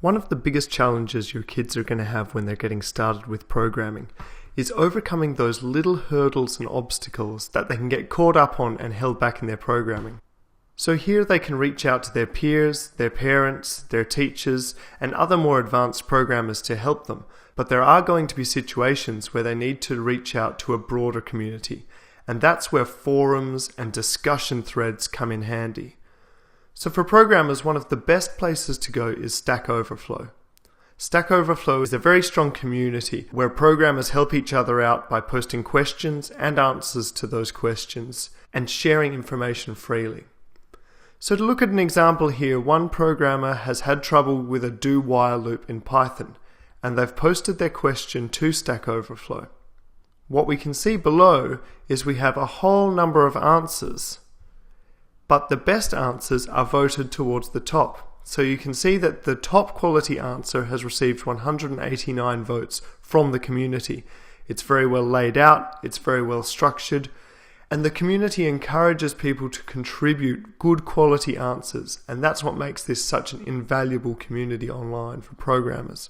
One of the biggest challenges your kids are going to have when they're getting started with programming is overcoming those little hurdles and obstacles that they can get caught up on and held back in their programming. So here they can reach out to their peers, their parents, their teachers, and other more advanced programmers to help them, but there are going to be situations where they need to reach out to a broader community, and that's where forums and discussion threads come in handy. So for programmers, one of the best places to go is Stack Overflow. Stack Overflow is a very strong community where programmers help each other out by posting questions and answers to those questions and sharing information freely. So to look at an example here, one programmer has had trouble with a do while loop in Python, and they've posted their question to Stack Overflow. What we can see below is we have a whole number of answers, but the best answers are voted towards the top. So you can see that the top quality answer has received 189 votes from the community. It's very well laid out, it's very well structured, and the community encourages people to contribute good quality answers, and that's what makes this such an invaluable community online for programmers.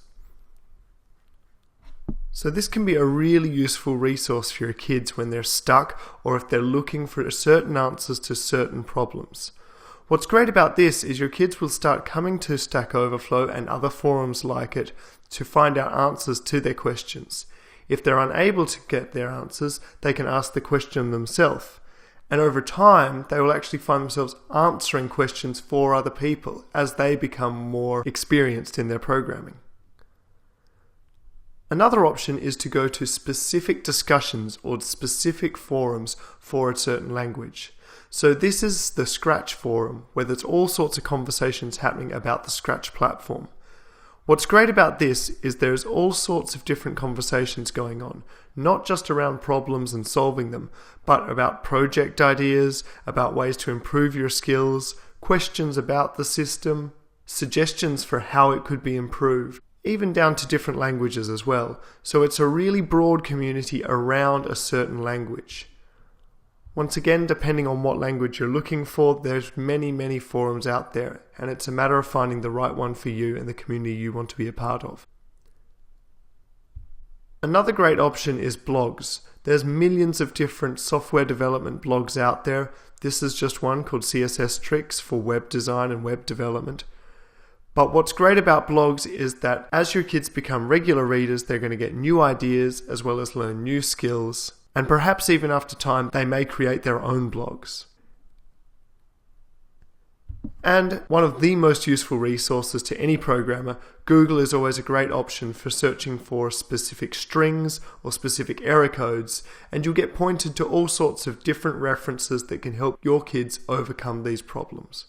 So this can be a really useful resource for your kids when they're stuck or if they're looking for certain answers to certain problems. What's great about this is your kids will start coming to Stack Overflow and other forums like it to find out answers to their questions. If they're unable to get their answers, they can ask the question themselves. And over time, they will actually find themselves answering questions for other people as they become more experienced in their programming. Another option is to go to specific discussions or specific forums for a certain language. So this is the Scratch forum, where there's all sorts of conversations happening about the Scratch platform. What's great about this is there's all sorts of different conversations going on, not just around problems and solving them, but about project ideas, about ways to improve your skills, questions about the system, suggestions for how it could be improved, even down to different languages as well. So it's a really broad community around a certain language. Once again, depending on what language you're looking for, there's many forums out there, and it's a matter of finding the right one for you and the community you want to be a part of. Another great option is blogs. There's millions of different software development blogs out there. This is just one called CSS Tricks for web design and web development. But what's great about blogs is that as your kids become regular readers, they're going to get new ideas as well as learn new skills. And perhaps even after time, they may create their own blogs. And one of the most useful resources to any programmer, Google is always a great option for searching for specific strings or specific error codes, and you'll get pointed to all sorts of different references that can help your kids overcome these problems.